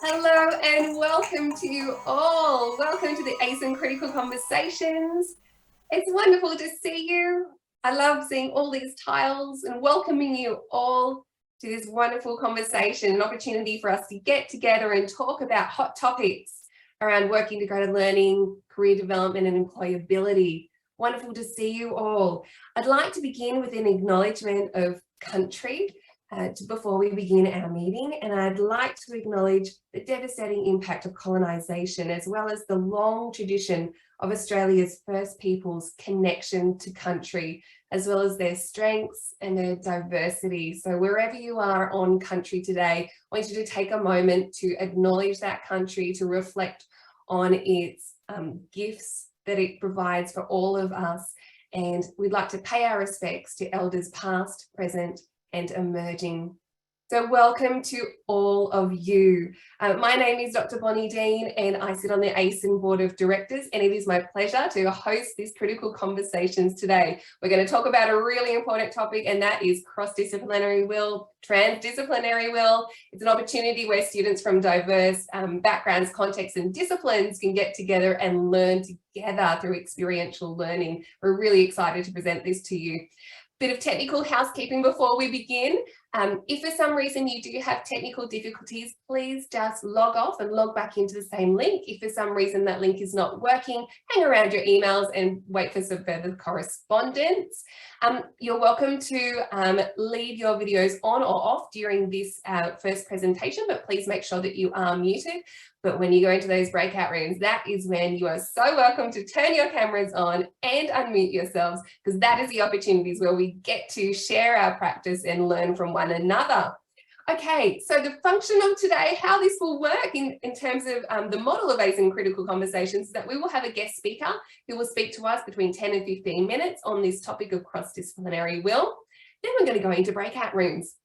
Hello and welcome to you all. Welcome to the ACEN Critical Conversations. It's wonderful to see you. I love seeing all these tiles and welcoming you all to this wonderful conversation, an opportunity for us to get together and talk about hot topics around work integrated learning, career development and employability. Wonderful to see you all. I'd like to begin with an acknowledgement of country. Before we begin our meeting, and I'd like to acknowledge the devastating impact of colonisation, as well as the long tradition of Australia's First Peoples' connection to country, as well as their strengths and their diversity. So wherever you are on country today, I want you to take a moment to acknowledge that country, to reflect on its gifts that it provides for all of us. And we'd like to pay our respects to elders past, present, and emerging. So welcome to all of you. My name is Dr. Bonnie Dean and I sit on the ACEN Board of Directors, and it is my pleasure to host these critical conversations today. We're going to talk about a really important topic, and that is cross-disciplinary WIL, transdisciplinary WIL. It's an opportunity where students from diverse backgrounds, contexts and disciplines can get together and learn together through experiential learning. We're really excited to present this to you. Bit of technical housekeeping before we begin. If for some reason you do have technical difficulties, please just log off and log back into the same link. If for some reason that link is not working, hang around your emails and wait for some further correspondence. You're welcome to leave your videos on or off during this first presentation, but please make sure that you are muted. But when you go into those breakout rooms, that is when you are so welcome to turn your cameras on and unmute yourselves, because that is the opportunities where we get to share our practice and learn from one another. Okay, so the function of today, how this will work in terms of the model of ACEN Critical Conversations, is that we will have a guest speaker who will speak to us between 10 and 15 minutes on this topic of cross-disciplinary WIL. Then we're going to go into breakout rooms.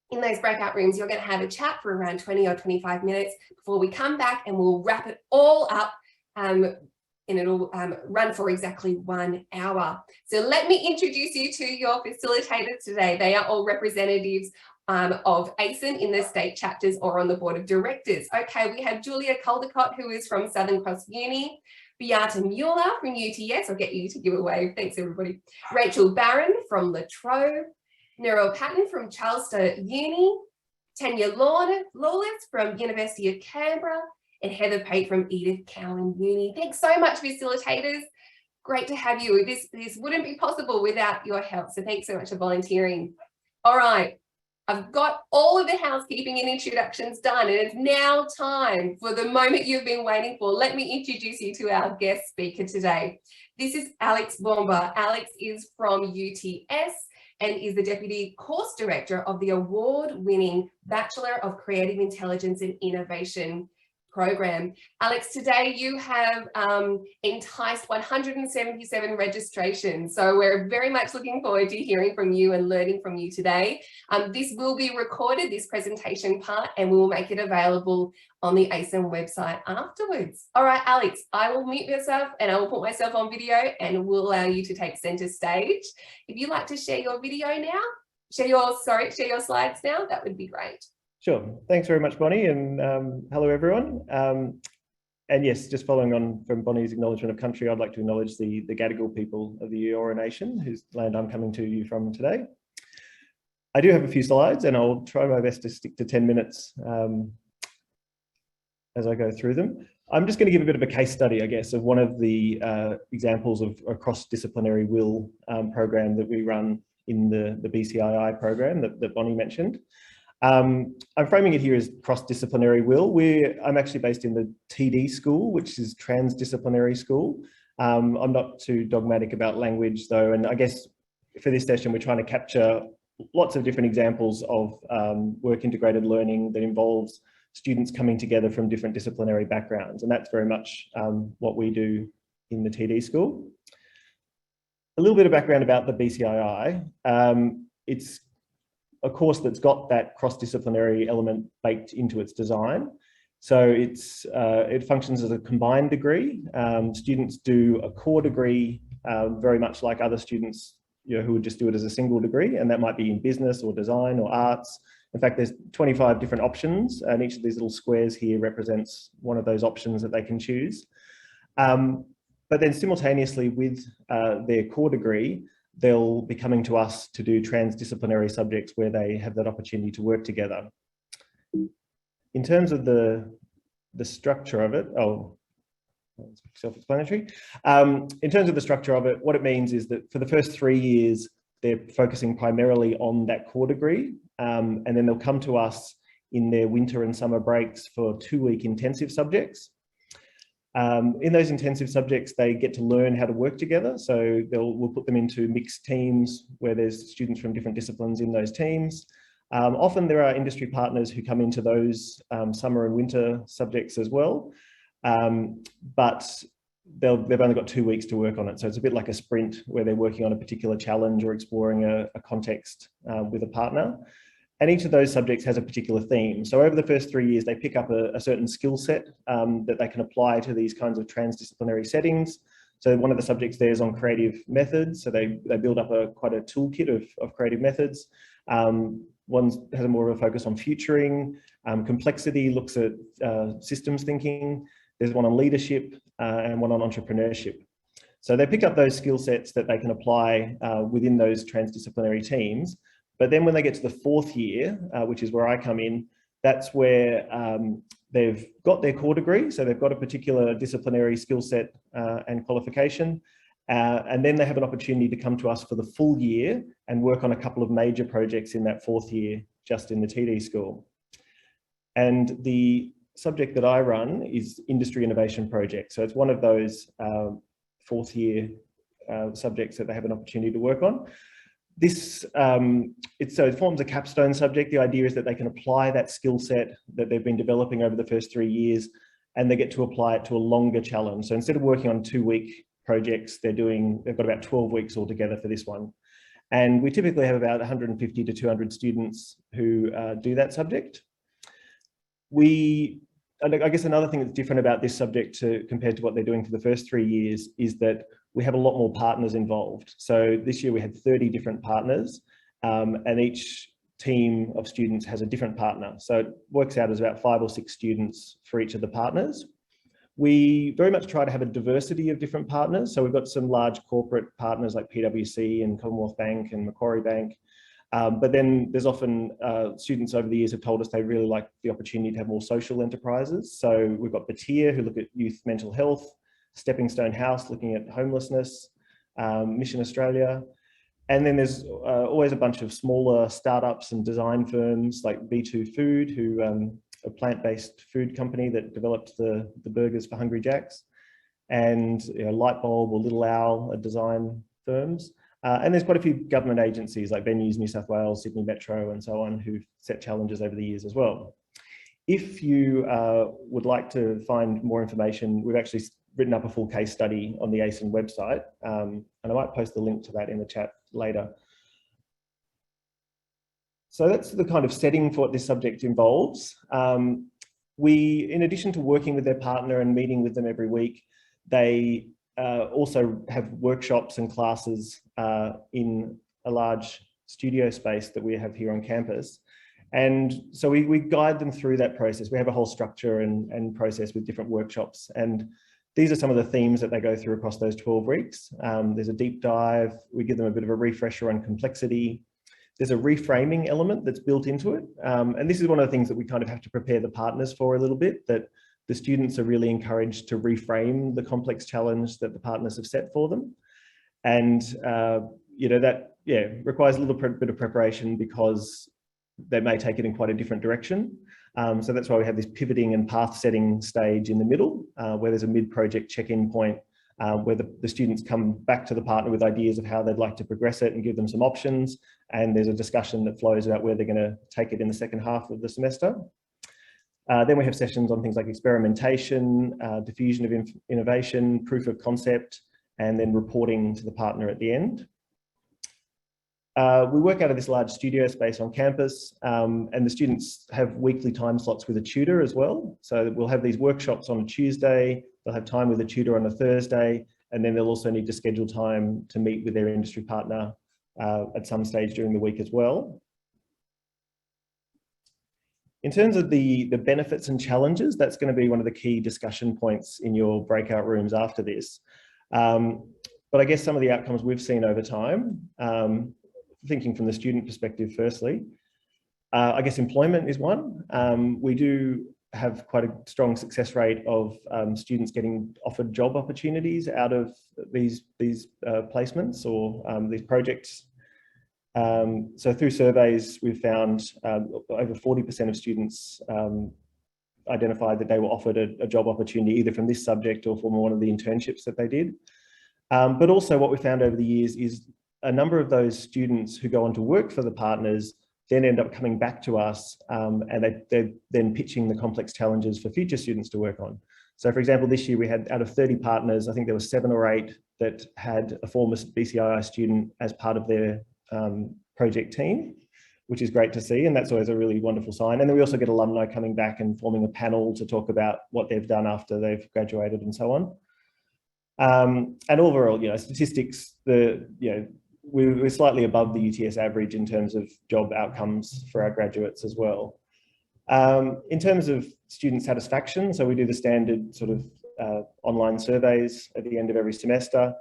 In those breakout rooms, you're going to have a chat for around 20 or 25 minutes before we come back, and we'll wrap it all up and it'll run for exactly 1 hour. So let me introduce you to your facilitators today. They are all representatives of ACEN in the state chapters or on the board of directors. Okay, we have Julia Caldecott, who is from Southern Cross Uni, Beata Mueller from UTS, I'll get you to give a wave, thanks everybody. Rachel Barron from La Trobe, Nerol Patton from Charlestown Uni, Tanya Lawless from University of Canberra, and Heather Pate from Edith Cowan Uni. Thanks so much, facilitators. Great to have you. This wouldn't be possible without your help, so thanks so much for volunteering. All right, I've got all of the housekeeping and introductions done, and it's now time for the moment you've been waiting for. Let me introduce you to our guest speaker today. This is Alex Bomba. Alex is from UTS and is the Deputy Course Director of the award-winning Bachelor of Creative Intelligence and Innovation program. Alex, today you have enticed 177 registrations, so we're very much looking forward to hearing from you and learning from you today. This will be recorded, this presentation part, and we will make it available on the ACEN website afterwards. All right, Alex, I will mute myself and I will put myself on video and will allow you to take centre stage. If you'd like to share your video now, share your slides now, that would be great. Sure. Thanks very much, Bonnie, and hello, everyone. And yes, just following on from Bonnie's acknowledgement of country, I'd like to acknowledge the Gadigal people of the Eora Nation, whose land I'm coming to you from today. I do have a few slides, and I'll try my best to stick to 10 minutes as I go through them. I'm just going to give a bit of a case study, I guess, of one of the examples of a cross-disciplinary WIL program that we run in the BCII program that Bonnie mentioned. I'm framing it here as cross-disciplinary WIL. I'm actually based in the TD school, which is transdisciplinary school. I'm not too dogmatic about language though, and I guess for this session we're trying to capture lots of different examples of work integrated learning that involves students coming together from different disciplinary backgrounds, and that's very much what we do in the TD school. A little bit of background about the BCII. It's a course that's got that cross-disciplinary element baked into its design. So it functions as a combined degree. Students do a core degree very much like other students who would just do it as a single degree, and that might be in business or design or arts. In fact, there's 25 different options, and each of these little squares here represents one of those options that they can choose. But then simultaneously with their core degree, they'll be coming to us to do transdisciplinary subjects where they have that opportunity to work together. In terms of the structure of it, self-explanatory. In terms of the structure of it, what it means is that for the first 3 years, they're focusing primarily on that core degree, and then they'll come to us in their winter and summer breaks for 2-week intensive subjects. In those intensive subjects, they get to learn how to work together. So we'll put them into mixed teams where there's students from different disciplines in those teams. Often there are industry partners who come into those summer and winter subjects as well, but they've only got 2 weeks to work on it. So it's a bit like a sprint where they're working on a particular challenge or exploring a context with a partner. And each of those subjects has a particular theme. So over the first 3 years, they pick up a certain skill set that they can apply to these kinds of transdisciplinary settings. So one of the subjects there is on creative methods. So they build up quite a toolkit of creative methods. One has more of a focus on futuring. Complexity looks at systems thinking. There's one on leadership and one on entrepreneurship. So they pick up those skill sets that they can apply within those transdisciplinary teams. But then when they get to the 4th year, which is where I come in, that's where they've got their core degree. So they've got a particular disciplinary skill set and qualification. And then they have an opportunity to come to us for the full year and work on a couple of major projects in that 4th year, just in the TD school. And the subject that I run is Industry Innovation Project. So it's one of those 4th year subjects that they have an opportunity to work on. This, it forms a capstone subject. The idea is that they can apply that skill set that they've been developing over the first 3 years, and they get to apply it to a longer challenge. So instead of working on 2-week projects, they've got about 12 weeks altogether for this one. And we typically have about 150 to 200 students who do that subject. And I guess another thing that's different about this subject compared to what they're doing for the first 3 years is that we have a lot more partners involved. So this year we had 30 different partners, and each team of students has a different partner. So it works out as about 5 or 6 students for each of the partners. We very much try to have a diversity of different partners. So we've got some large corporate partners like PwC and Commonwealth Bank and Macquarie Bank. But then there's often students over the years have told us they really like the opportunity to have more social enterprises. So we've got Batir, who look at youth mental health, Stepping Stone House looking at homelessness, Mission Australia. And then there's always a bunch of smaller startups and design firms like B2 Food, who a plant-based food company that developed the burgers for Hungry Jacks, and Lightbulb or Little Owl are design firms. And there's quite a few government agencies like Venues New South Wales, Sydney Metro and so on who've set challenges over the years as well. If you would like to find more information, we've actually written up a full case study on the ACEN website, and I might post the link to that in the chat later. So that's the kind of setting for what this subject involves. In addition to working with their partner and meeting with them every week, they also have workshops and classes in a large studio space that we have here on campus. And so we guide them through that process. We have a whole structure and process with different workshops. And these are some of the themes that they go through across those 12 weeks. There's a deep dive. We give them a bit of a refresher on complexity. There's a reframing element that's built into it. And this is one of the things that we kind of have to prepare the partners for a little bit, that the students are really encouraged to reframe the complex challenge that the partners have set for them. And, that requires a little bit of preparation because they may take it in quite a different direction. So that's why we have this pivoting and path setting stage in the middle, where there's a mid-project check-in point, where the students come back to the partner with ideas of how they'd like to progress it and give them some options. And there's a discussion that flows about where they're going to take it in the second half of the semester. Then we have sessions on things like experimentation, diffusion of innovation, proof of concept, and then reporting to the partner at the end. We work out of this large studio space on campus, and the students have weekly time slots with a tutor as well. So we'll have these workshops on a Tuesday, they'll have time with a tutor on a Thursday, and then they'll also need to schedule time to meet with their industry partner at some stage during the week as well. In terms of the benefits and challenges, that's going to be one of the key discussion points in your breakout rooms after this. But I guess some of the outcomes we've seen over time, thinking from the student perspective firstly, I guess employment is one. We do have quite a strong success rate of students getting offered job opportunities out of these placements or these projects. So through surveys, we've found over 40% of students identified that they were offered a job opportunity either from this subject or from one of the internships that they did. But also what we found over the years is a number of those students who go on to work for the partners then end up coming back to us and they're then pitching the complex challenges for future students to work on. So for example, this year we had out of 30 partners, I think there were 7 or 8 that had a former BCII student as part of their project team, which is great to see. And that's always a really wonderful sign. And then we also get alumni coming back and forming a panel to talk about what they've done after they've graduated and so on. And overall, statistics, we're slightly above the UTS average in terms of job outcomes for our graduates as well. In terms of student satisfaction, so we do the standard sort of online surveys at the end of every semester.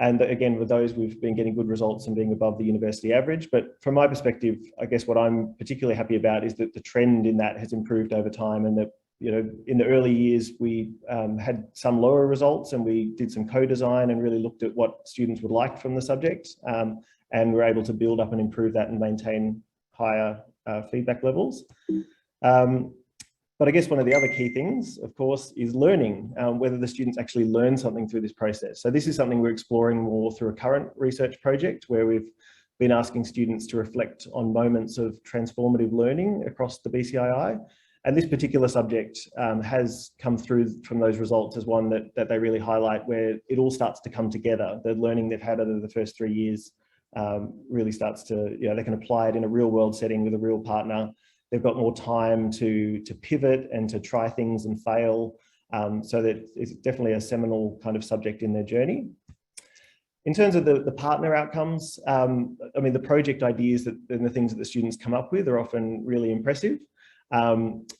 And again, with those, we've been getting good results and being above the university average. But from my perspective, I guess what I'm particularly happy about is that the trend in that has improved over time, and that, in the early years, we had some lower results and we did some co-design and really looked at what students would like from the subject. And we're able to build up and improve that and maintain higher feedback levels. But I guess one of the other key things, of course, is learning, whether the students actually learn something through this process. So this is something we're exploring more through a current research project where we've been asking students to reflect on moments of transformative learning across the BCII. And this particular subject has come through from those results as one that they really highlight, where it all starts to come together. The learning they've had over the first 3 years really starts to, they can apply it in a real world setting with a real partner. They've got more time to pivot and to try things and fail. So that it's definitely a seminal kind of subject in their journey. In terms of the partner outcomes, I mean, the project ideas and the things that the students come up with are often really impressive.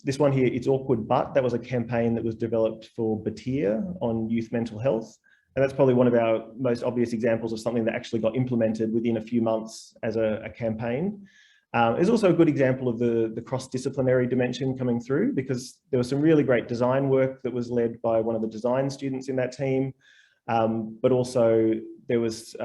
This one here, It's Awkward But, that was a campaign that was developed for Batyr on youth mental health. And that's probably one of our most obvious examples of something that actually got implemented within a few months as a campaign. There's also a good example of the cross-disciplinary dimension coming through, because there was some really great design work that was led by one of the design students in that team. But also there was,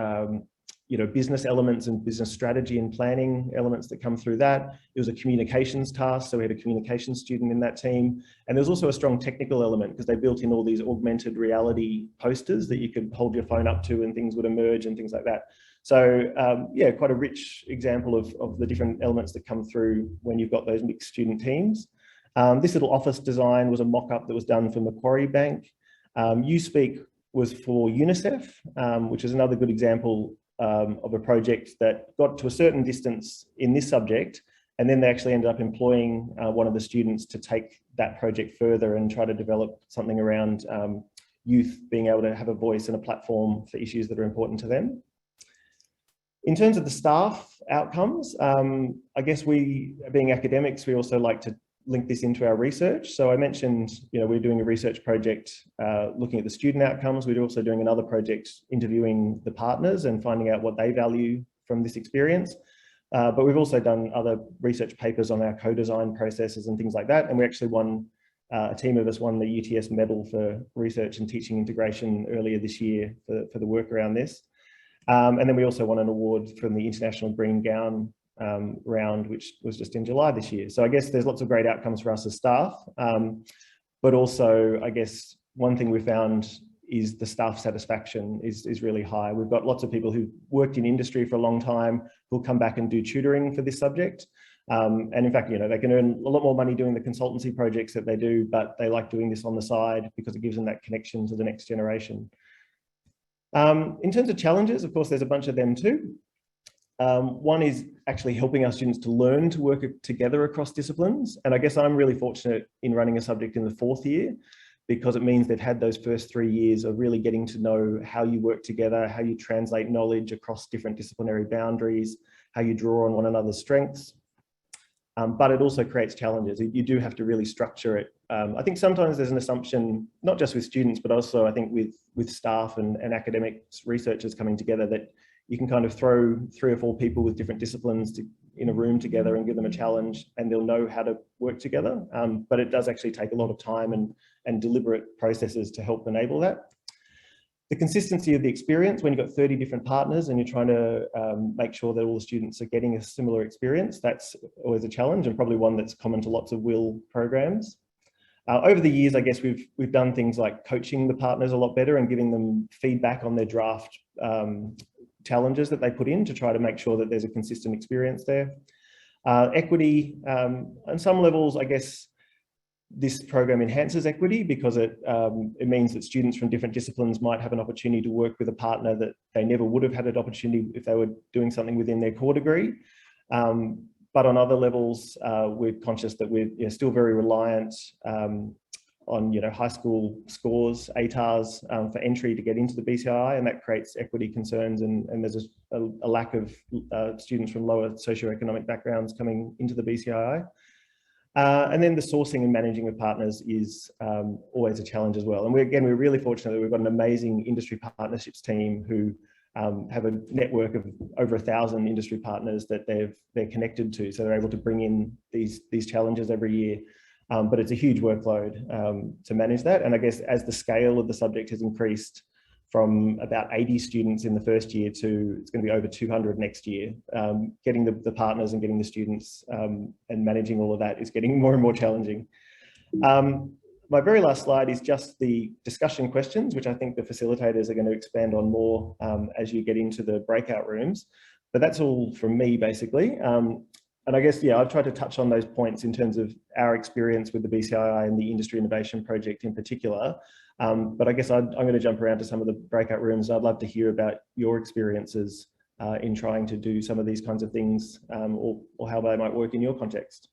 business elements and business strategy and planning elements that come through that. It was a communications task, so we had a communications student in that team. And there's also a strong technical element because they built in all these augmented reality posters that you could hold your phone up to and things would emerge and things like that. So yeah, quite a rich example of the different elements that come through when you've got those mixed student teams. This little office design was a mock-up that was done for Macquarie Bank. You Speak was for UNICEF, which is another good example of a project that got to a certain distance in this subject, and then they actually ended up employing one of the students to take that project further and try to develop something around youth being able to have a voice and a platform for issues that are important to them. In terms of the staff outcomes, I guess we, being academics, we also like to link this into our research. So I mentioned, we're doing a research project looking at the student outcomes. We're also doing another project interviewing the partners and finding out what they value from this experience. But we've also done other research papers on our co-design processes and things like that. And we actually won, a team of us won the UTS medal for research and teaching integration earlier this year for the work around this. And then we also won an award from the International Green Gown round, which was just in July this year. So I guess there's lots of great outcomes for us as staff, but also I guess one thing we found is the staff satisfaction is really high. We've got lots of people who've worked in industry for a long time who'll come back and do tutoring for this subject. And in fact, they can earn a lot more money doing the consultancy projects that they do, but they like doing this on the side because it gives them that connection to the next generation. In terms of challenges, of course, there's a bunch of them too. One is actually helping our students to learn to work together across disciplines. And I guess I'm really fortunate in running a subject in the 4th year, because it means they've had those first 3 years of really getting to know how you work together, how you translate knowledge across different disciplinary boundaries, how you draw on one another's strengths. but it also creates challenges. You do have to really structure it. I think sometimes there's an assumption, not just with students, but also I think with staff and academics, researchers coming together, that you can kind of throw 3 or 4 people with different disciplines in a room together and give them a challenge, and they'll know how to work together. But it does actually take a lot of time and deliberate processes to help enable that. The consistency of the experience, when you've got 30 different partners and you're trying to make sure that all the students are getting a similar experience, that's always a challenge, and probably one that's common to lots of WIL programs. Over the years, I guess we've done things like coaching the partners a lot better and giving them feedback on their draft challenges that they put in to try to make sure that there's a consistent experience there. Equity, on some levels, I guess this program enhances equity because it means that students from different disciplines might have an opportunity to work with a partner that they never would have had an opportunity if they were doing something within their core degree. But on other levels, we're conscious that we're still very reliant on high school scores, ATARs, for entry to get into the BCII, and that creates equity concerns, and there's a lack of students from lower socioeconomic backgrounds coming into the BCII. And then the sourcing and managing of partners is always a challenge as well. And we're really fortunate that we've got an amazing industry partnerships team who have a network of over 1,000 industry partners that they're connected to, so they're able to bring in these challenges every year. But it's a huge workload to manage that. And I guess as the scale of the subject has increased from about 80 students in the first year to it's going to be over 200 next year, getting the partners and getting the students and managing all of that is getting more and more challenging. My very last slide is just the discussion questions, which I think the facilitators are going to expand on more as you get into the breakout rooms. But that's all from me, basically. And I guess, yeah, I've tried to touch on those points in terms of our experience with the BCII and the Industry Innovation Project in particular. But I guess I'm going to jump around to some of the breakout rooms. I'd love to hear about your experiences in trying to do some of these kinds of things or how they might work in your context.